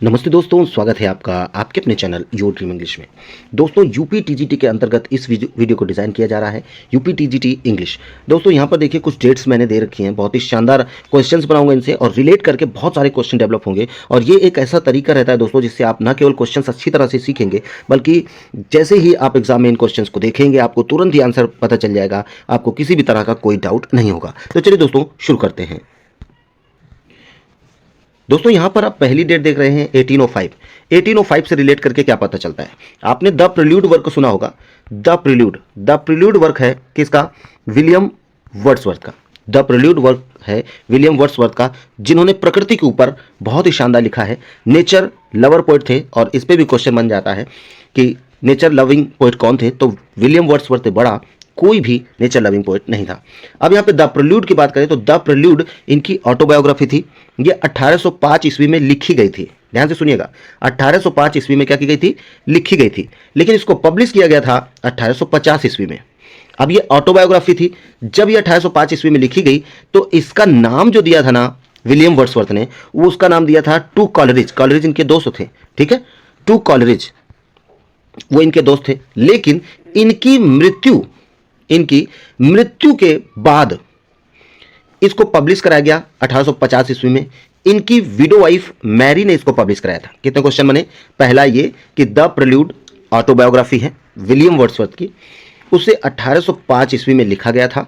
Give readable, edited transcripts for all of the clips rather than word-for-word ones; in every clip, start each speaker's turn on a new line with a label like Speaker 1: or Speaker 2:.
Speaker 1: नमस्ते दोस्तों, स्वागत है आपका आपके अपने चैनल योर ड्रीम इंग्लिश में। दोस्तों, यूपी टीजीटी के अंतर्गत इस वीडियो को डिज़ाइन किया जा रहा है, यूपी टीजीटी इंग्लिश। दोस्तों, यहाँ पर देखिए कुछ डेट्स मैंने दे रखी हैं, बहुत ही शानदार क्वेश्चंस बनाऊंगा इनसे और रिलेट करके बहुत सारे क्वेश्चन डेवलप होंगे। और ये एक ऐसा तरीका रहता है दोस्तों, जिससे आप न केवल क्वेश्चन अच्छी तरह से सीखेंगे, बल्कि जैसे ही आप एग्जाम में इन क्वेश्चन को देखेंगे आपको तुरंत ही आंसर पता चल जाएगा, आपको किसी भी तरह का कोई डाउट नहीं होगा। तो चलिए दोस्तों, शुरू करते हैं। दोस्तों, यहां पर आप पहली डेट देख रहे हैं 1805। 1805 से रिलेट करके क्या पता चलता है? आपने द प्रिल्यूड वर्क सुना होगा। द प्रिल्यूड वर्क है किसका? विलियम वर्ड्सवर्थ का। द प्रिल्यूड वर्क है विलियम वर्ड्सवर्थ का, जिन्होंने प्रकृति के ऊपर बहुत ही शानदार लिखा है। नेचर लवर पोएट थे और इस पे भी क्वेश्चन बन जाता है कि नेचर लविंग पोएट कौन थे, तो विलियम वर्ड्सवर्थ से बड़ा कोई भी नेचर लविंग पोएट नहीं था। अब यहाँ पे द प्रिल्यूड की बात करें तो द प्रिल्यूड इनकी ऑटोबायोग्राफी थी। ये 1805 ईस्वी में लिखी गई थी। ध्यान से सुनिएगा, 1805 ईस्वी में क्या की गई थी? लिखी गई थी। लेकिन इसको पब्लिश किया गया था 1850 ईस्वी में। अब ये ऑटोबायोग्राफी थी। जब ये 1805 ईस्वी में लिखी गई तो इसका नाम जो दिया था ना विलियम वर्ड्सवर्थ ने, वो उसका नाम दिया था टू कॉलरिज। कॉलरिज इनके दोस्त थे, ठीक है, टू कॉलरिज वो इनके दोस्त थे। लेकिन इनकी मृत्यु के बाद इसको पब्लिश कराया गया 1850 ईस्वी में। इनकी विडो वाइफ मैरी ने इसको पब्लिश कराया था। कितने क्वेश्चन बने? पहला ये कि द प्रिल्यूड ऑटोबायोग्राफी है विलियम वर्ड्सवर्थ की, उसे 1805 ईस्वी में लिखा गया था।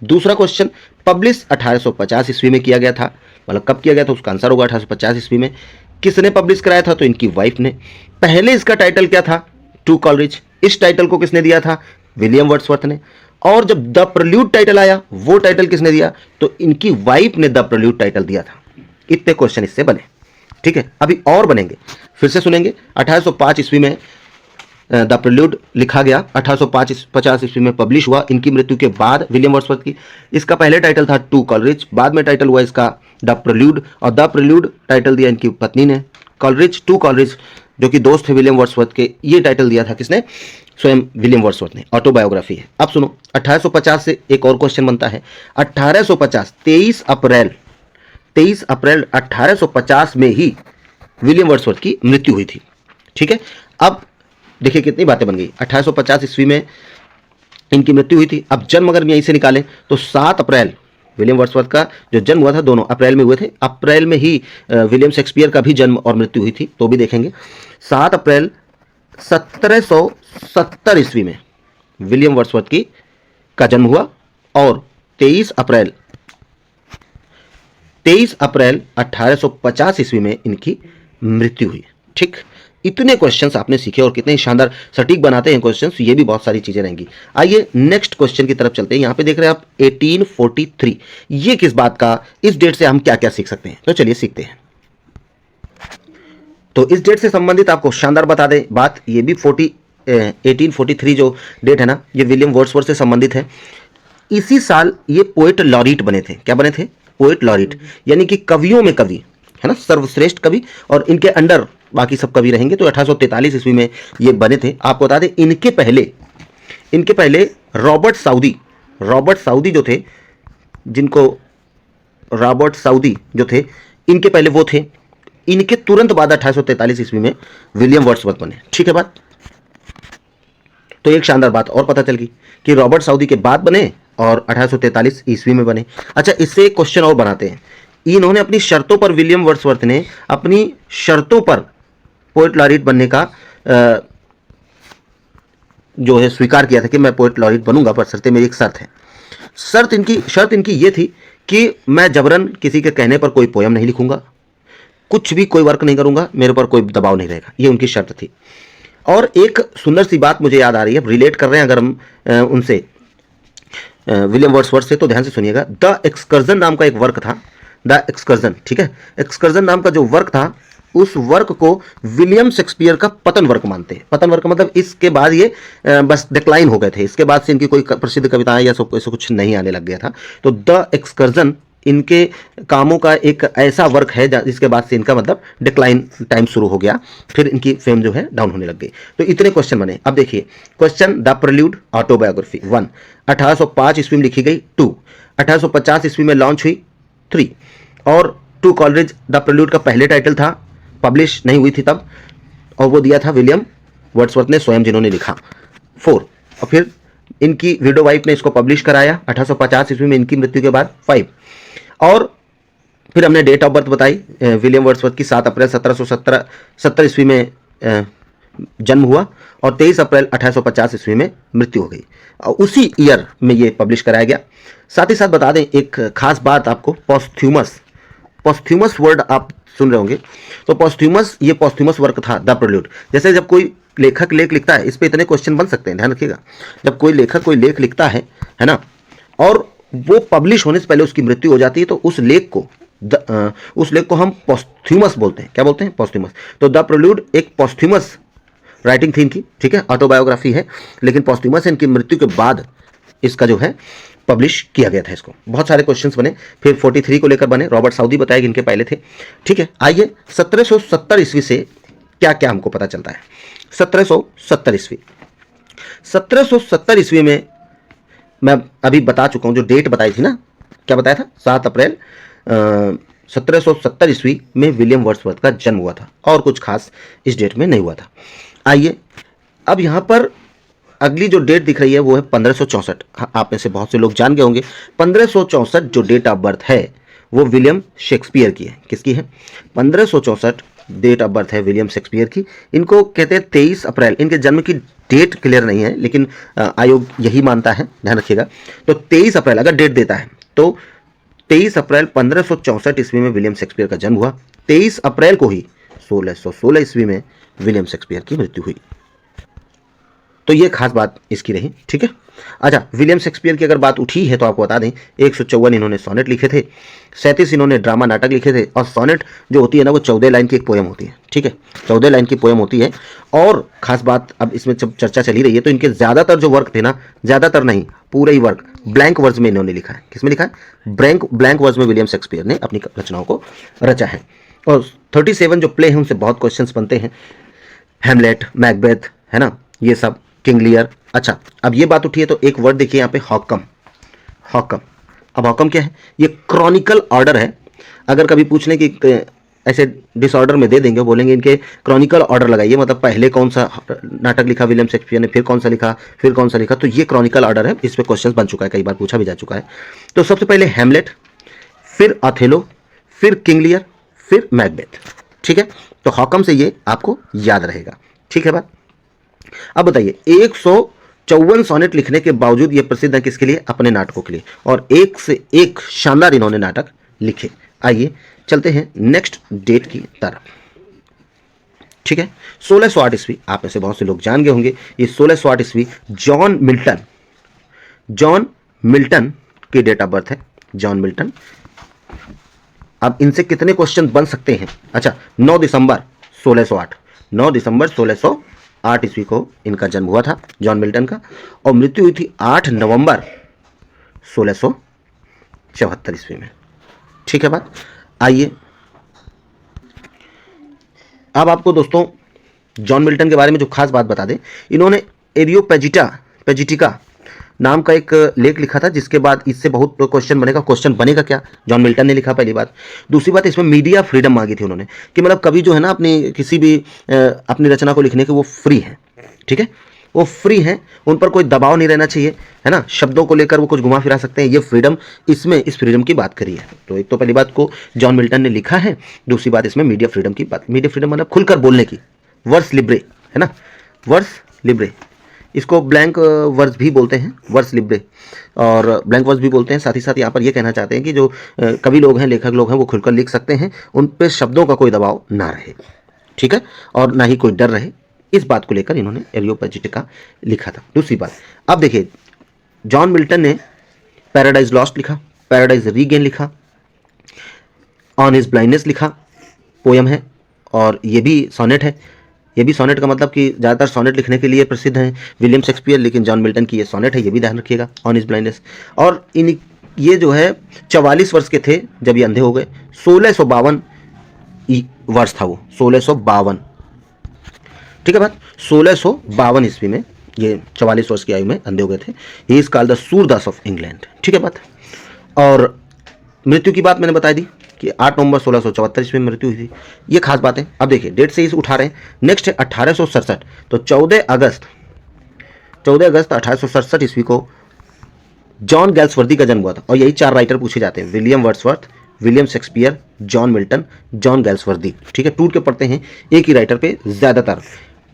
Speaker 1: दूसरा क्वेश्चन, पब्लिश 1850 ईस्वी में किया गया था। मतलब कब किया गया था, उसका आंसर होगा 1850 ईस्वी में। किसने पब्लिश कराया था? तो इनकी वाइफ ने। पहले इसका टाइटल क्या था? To Coleridge. इस टाइटल को किसने दिया था? विलियम वर्ड्सवर्थ ने। और जब द प्रिल्यूड टाइटल आया, वो टाइटल किसने दिया? तो इनकी वाइफ ने द प्रिल्यूड टाइटल दिया था। इतने क्वेश्चन इससे बने, ठीक है। अभी और बनेंगे, फिर से सुनेंगे। 1805 ईस्वी में द प्रिल्यूड लिखा गया, 1850 ईस्वी में पब्लिश हुआ इनकी मृत्यु के बाद विलियम वर्ड्सवर्थ की। इसका पहले टाइटल था टू कॉलरिज, बाद में टाइटल हुआ इसका द प्रिल्यूड, और द प्रिल्यूड टाइटल दिया इनकी पत्नी ने। कॉलरिज, टू कॉलरिज जो कि दोस्त थे विलियम वर्ड्सवर्थ के, ये टाइटल दिया था किसने? स्वयं विलियम वर्ड्सवर्थ ने। ऑटोबायोग्राफी है। अब सुनो, 1850 से एक और क्वेश्चन बनता है। 1850 23 अप्रैल 1850 में ही विलियम वर्ड्सवर्थ की मृत्यु हुई थी, ठीक है। अब देखिए कितनी बातें बन गई। 1850 ईस्वी में इनकी मृत्यु हुई थी। अब जन्म अगर यहीं से निकालें तो 7 अप्रैल विलियम वर्ड्सवर्थ का जो जन्म हुआ था, दोनों अप्रैल में हुए थे। अप्रैल में ही विलियम शेक्सपियर का भी जन्म और मृत्यु हुई थी, तो भी देखेंगे। 7 अप्रैल 1770 ईस्वी में विलियम वर्ड्सवर्थ की का जन्म हुआ और 23 अप्रैल 1850 ईस्वी में इनकी मृत्यु हुई, ठीक। इतने क्वेश्चंस आपने सीखे और कितने शानदार सटीक बनाते हैं क्वेश्चंस, ये भी बहुत सारी चीजें रहेंगी। आइए नेक्स्ट क्वेश्चन की तरफ चलते हैं। यहां पे देख रहे हैं आप 1843। ये किस बात का? इस डेट से हम क्या क्या सीख सकते हैं, तो चलिए सीखते हैं। तो इस डेट से संबंधित आपको शानदार बता दें बात, ये भी 1843 जो डेट है ना, ये विलियम वर्ड्सवर्थ से संबंधित है। इसी साल ये पोएट लॉरिट बने थे। क्या बने थे? पोएट लॉरिट, यानी कि कवियों में कवि है ना, सर्वश्रेष्ठ कवि, और इनके अंडर बाकी सब कवि रहेंगे। तो 1843 ईस्वी में ये बने थे। आपको बता दें इनके पहले रॉबर्ट साउदी जो थे, जिनको रॉबर्ट साउदी जो थे, इनके पहले वो थे। इनके तुरंत बाद 1843 ईस्वी में विलियम वर्ड्सवर्थ बने, ठीक है बात। तो एक शानदार बात और पता चल गई कि रॉबर्ट साउदी के बाद बने और 1843 ईस्वी में बने। अच्छा, इससे एक क्वेश्चन और बनाते हैं। इन्होंने अपनी शर्तों पर, विलियम वर्ड्सवर्थ ने अपनी शर्तों पर पोएट लॉरिट बनने का जो है स्वीकार किया था कि मैं पोएट लॉरिट बनूंगा, पर शर्त मेरी एक शर्त है। शर्त इनकी ये थी कि मैं जबरन किसी के कहने पर कोई पोयम नहीं लिखूंगा, कुछ भी कोई वर्क नहीं करूंगा, मेरे पर कोई दबाव नहीं रहेगा। ये उनकी शर्त थी। और एक सुंदर सी बात मुझे याद आ रही है, रिलेट कर रहे हैं अगर हम उनसे विलियम वर्ड्सवर्थ से, तो ध्यान से सुनिएगा। द एक्सकर्जन नाम का एक वर्क था, द एक्सकर्जन, ठीक है। एक्सकर्जन नाम का जो वर्क था, उस वर्क को विलियम शेक्सपियर का पतन वर्क मानते हैं। पतन वर्क मतलब इसके बाद ये बस डिक्लाइन हो गए थे, इसके बाद से इनकी कोई प्रसिद्ध कविताएं या सब ऐसा कुछ नहीं आने लग गया था। तो द एक्सकर्जन इनके कामों का एक ऐसा वर्क है जिसके बाद से इनका मतलब डिक्लाइन टाइम शुरू हो गया, फिर इनकी फेम जो है डाउन होने लग गई। तो इतने क्वेश्चन बने। अब देखिए क्वेश्चन, द प्रिल्यूड ऑटोबायोग्राफी 1 1805 ईस्वी में लिखी गई, 2 1850 ईस्वी में लॉन्च हुई, 3 और टू कॉलरिज द प्रिल्यूड का पहले टाइटल था, पब्लिश नहीं हुई थी तब, और वो दिया था विलियम वर्ड्सवर्थ ने स्वयं, जिन्होंने लिखा 4। और फिर इनकी विडो वाइफ ने इसको पब्लिश कराया 1850 ईस्वी में, इनकी मृत्यु के बाद 5। और फिर हमने डेट ऑफ बर्थ बताई विलियम वर्ड्सवर्थ की, 7 अप्रैल 1770 ईस्वी में जन्म हुआ और 23 अप्रैल 1850 ईस्वी में मृत्यु हो गई, और उसी ईयर में ये पब्लिश कराया गया। साथ ही साथ बता दें एक खास बात आपको, पॉस्थ्यूमस वर्ड आप सुन रहे होंगे, तो पॉस्थ्यूमस, ये पॉस्थ्यूमस वर्क था द प्रेल्यूड। जैसे जब कोई लेखक लेख लिखता है, इस पे इतने क्वेश्चन बन सकते हैं, ध्यान रखिएगा। जब कोई लेखक कोई लेख लिखता है ना, और वो पब्लिश होने से पहले उसकी मृत्यु हो जाती है, तो उस लेख को हम पॉस्थ्यूमस बोलते हैं। क्या बोलते हैं? पॉस्थ्यूमस। तो द प्रेल्यूड एक पॉस्थ्यूमस राइटिंग थी इनकी, ठीक है, ऑटोबायोग्राफी है, लेकिन पॉस्थ्यूमस इनकी मृत्यु के बाद इसका जो है पब्लिश किया गया था इसको। बहुत सारे क्वेश्चंस बने, फिर 43 को लेकर बने, रॉबर्ट साउदी बताया कि इनके पहले थे, ठीक है। आइए 1770 ईस्वी से क्या क्या हमको पता चलता है। 1770 ईस्वी, 1770 ईस्वी में मैं अभी बता चुका हूं, जो डेट बताई थी ना, क्या बताया था? 7 अप्रैल 1770 ईस्वी में विलियम वर्ड्सवर्थ का जन्म हुआ था, और कुछ खास इस डेट में नहीं हुआ था। आइए अब यहाँ पर अगली जो डेट दिख रही है वो है 1564। आप में से बहुत से लोग जान गए होंगे, 1564 जो डेट ऑफ बर्थ है वो विलियम शेक्सपियर की है। किसकी है? 1564 डेट ऑफ बर्थ है विलियम शेक्सपियर की। इनको कहते हैं 23 अप्रैल, इनके जन्म की डेट क्लियर नहीं है, लेकिन आयोग यही मानता है, ध्यान रखिएगा। तो 23 अप्रैल अगर डेट देता है तो 23 अप्रैल 1564 ईस्वी में विलियम शेक्सपियर का जन्म हुआ। 23 अप्रैल को ही 1616 ईस्वी में विलियम शेक्सपियर की मृत्यु हुई। तो ये खास बात इसकी रही, ठीक है। अच्छा, विलियम शेक्सपियर की अगर बात उठी है तो आपको बता दें 154 इन्होंने सोनेट लिखे थे, 37 इन्होंने ड्रामा नाटक लिखे थे, और सोनेट जो होती है ना वो 14 लाइन की एक पोएम होती है, ठीक है, 14 लाइन की पोएम होती है। और खास बात अब इसमें जब चर्चा चली रही है तो इनके ज़्यादातर जो वर्क थे ना, ज़्यादातर नहीं पूरे ही वर्क ब्लैंक वर्ज में इन्होंने लिखा है। किसमें लिखा है? ब्लैंक वर्ज में विलियम शेक्सपियर ने अपनी रचनाओं को रचा है। और 37 जो प्ले हैं उनसे बहुत क्वेश्चन बनते हैं, हैमलेट, मैकबेथ, है ना, ये सब, किंग लियर। अच्छा, अब ये बात उठी है तो एक वर्ड देखिए यहाँ पे, हॉकम। अब हॉकम क्या है? ये क्रॉनिकल ऑर्डर है। अगर कभी पूछ लें कि ऐसे डिसऑर्डर में दे देंगे, बोलेंगे इनके क्रॉनिकल ऑर्डर लगाइए, मतलब पहले कौन सा नाटक लिखा विलियम शेक्सपियर ने, फिर कौन सा लिखा, फिर कौन सा लिखा, तो ये क्रॉनिकल ऑर्डर है। इस पर क्वेश्चन बन चुका है, कई बार पूछा भी जा चुका है। तो सबसे पहले हैमलेट, फिर ऑथेलो, फिर किंग लियर, फिर मैकबेथ, ठीक है। तो हॉकम से ये आपको याद रहेगा, ठीक है बात। अब बताइए 154 सोनेट लिखने के बावजूद ये प्रसिद्ध है किसके लिए? अपने नाटकों के लिए, और एक से एक शानदार इन्होंने नाटक लिखे। आइए चलते हैं नेक्स्ट डेट की तरफ, ठीक है। 1608 ईस्वी, आप में से बहुत से लोग जान गए होंगे, ये 1608 ईस्वी जॉन मिल्टन की डेट ऑफ बर्थ है, जॉन मिल्टन। अब इनसे कितने क्वेश्चन बन सकते हैं? अच्छा, 9 दिसंबर 1608 ईस्वी को इनका जन्म हुआ था, जॉन मिल्टन का, और मृत्यु हुई थी 8 नवंबर 1674 ईस्वी में, ठीक है बात। आइए अब आपको दोस्तों जॉन मिल्टन के बारे में जो खास बात बता दें, इन्होंने एरियोपेजिटिका नाम का एक लेख लिखा था, जिसके बाद इससे बहुत क्वेश्चन बनेगा क्या? जॉन मिल्टन ने लिखा, पहली बात। दूसरी बात, इसमें मीडिया फ्रीडम मांगी थी उन्होंने, कि मतलब कभी जो है ना अपनी किसी भी अपनी रचना को लिखने के वो फ्री है, ठीक है, वो फ्री हैं, उन पर कोई दबाव नहीं रहना चाहिए, है ना, शब्दों को लेकर वो कुछ घुमा फिरा सकते हैं, ये फ्रीडम, इसमें इस फ्रीडम की बात करी है। तो एक तो पहली बात को जॉन मिल्टन ने लिखा है, दूसरी बात इसमें मीडिया फ्रीडम की बात, मीडिया फ्रीडम मतलब खुलकर बोलने की, वर्स लिब्रे, है ना, वर्स लिब्रे, इसको ब्लैंक वर्स भी बोलते हैं, वर्स लिब्रे और ब्लैंक वर्स भी बोलते हैं। साथ ही साथ यहाँ पर ये कहना चाहते हैं कि जो कवि लोग हैं, लेखक लोग हैं, वो खुलकर लिख सकते हैं, उन पे शब्दों का कोई दबाव ना रहे, ठीक है, और ना ही कोई डर रहे। इस बात को लेकर इन्होंने एरियोपेजिटिका लिखा था। दूसरी बात, अब देखिए जॉन मिल्टन ने पैराडाइज लॉस्ट लिखा, पैराडाइज रीगेन लिखा, ऑन हिज ब्लाइंडनेस लिखा, पोयम है, और ये भी सोनेट है। ये भी सोनेट का मतलब कि ज़्यादातर सोनेट लिखने के लिए प्रसिद्ध हैं विलियम शेक्सपियर, लेकिन जॉन मिल्टन की ये सोनेट है, ये भी ध्यान रखिएगा, ऑन हिज ब्लाइंडनेस। और इन ये जो है 44 वर्ष के थे जब ये अंधे हो गए, 1652 वर्ष था वो, 1652, ठीक है बात, 1652 ईस्वी में ये 44 वर्ष की आयु में अंधे हो गए थे। He is called the Surdas of England, ठीक है बात। और मृत्यु की बात मैंने बता दी कि 8 नवंबर 1674 ईस्वी में मृत्यु हुई थी। ये खास बात है। अब देखिए डेट से इस उठा रहे हैं। नेक्स्ट है 1867, तो 14 अगस्त 1867 ईस्वी को जॉन गैल्सवर्दी का जन्म हुआ था। और यही 4 राइटर पूछे जाते हैं, William Wordsworth, William Shakespeare, John Milton, John Galsworthy. ठीक है, टूट के पढ़ते हैं एक ही राइटर पे ज़्यादातर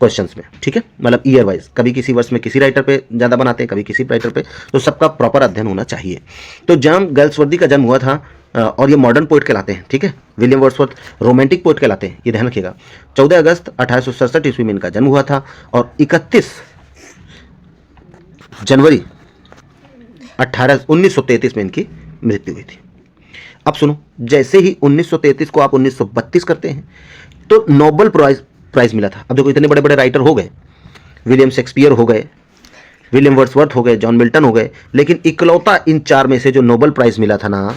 Speaker 1: क्वेश्चंस में। ठीक है, मतलब ईयर वाइज, कभी किसी वर्ष में किसी राइटर पे ज़्यादा बनाते हैं, कभी किसी राइटर पे, तो सबका प्रॉपर अध्ययन होना चाहिए। तो जॉन गैल्सवर्दी का जन्म हुआ था और ये मॉडर्न पोइट कहलाते हैं। ठीक है, विलियम वर्ड्सवर्थ रोमांटिक पोइट कहलाते हैं, ये ध्यान रखिएगा। 14 अगस्त 1867 ईस्वी में इनका जन्म हुआ था और 31 जनवरी 1933 में इनकी मृत्यु हुई थी। अब सुनो, जैसे ही 1933 को आप 1932 करते हैं तो नोबेल प्राइज मिला था। अब देखो इतने बड़े बड़े राइटर हो गए, विलियम शेक्सपियर हो गए, विलियम वर्ड्सवर्थ हो गए, जॉन मिल्टन हो गए, लेकिन इकलौता इन 4 में से जो नोबेल प्राइज मिला था ना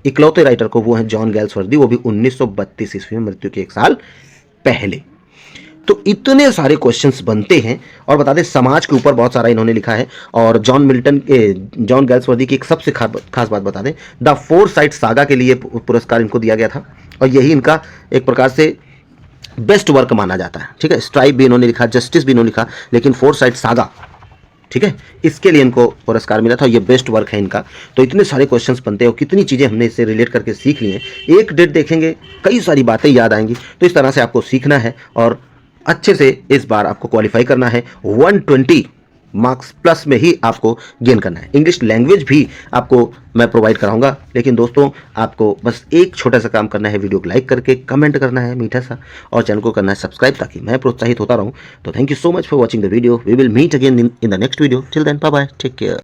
Speaker 1: इकलौते राइटर को, वो है जॉन गैल्सवर्दी, वो भी 1932 ईस्वी में मृत्यु के 1 साल पहले। तो इतने सारे क्वेश्चंस बनते हैं। और बता दें समाज के ऊपर बहुत सारा इन्होंने लिखा है। और जॉन गैल्सवर्दी की एक सबसे खास बात बता दें, द फोरसाइट सागा के लिए पुरस्कार इनको दिया गया था और यही इनका एक प्रकार से बेस्ट वर्क माना जाता है। ठीक है, स्ट्राइप भी इन्होंने लिखा, जस्टिस भी इन्होंने लिखा, लेकिन फोरसाइट सागा, ठीक है, इसके लिए इनको पुरस्कार मिला था। ये बेस्ट वर्क है इनका। तो इतने सारे क्वेश्चंस बनते हैं और कितनी चीज़ें हमने इससे रिलेट करके सीख ली हैं। एक डेट देखेंगे कई सारी बातें याद आएंगी। तो इस तरह से आपको सीखना है और अच्छे से इस बार आपको क्वालिफाई करना है। 120 मार्क्स प्लस में ही आपको गेन करना है। इंग्लिश लैंग्वेज भी आपको मैं प्रोवाइड कराऊंगा। लेकिन दोस्तों आपको बस एक छोटा सा काम करना है, वीडियो को लाइक करके कमेंट करना है मीठा सा, और चैनल को करना है सब्सक्राइब, ताकि मैं प्रोत्साहित होता रहूं। तो thank you so much for watching the video. We will meet again in the next video. Till then bye bye, take care.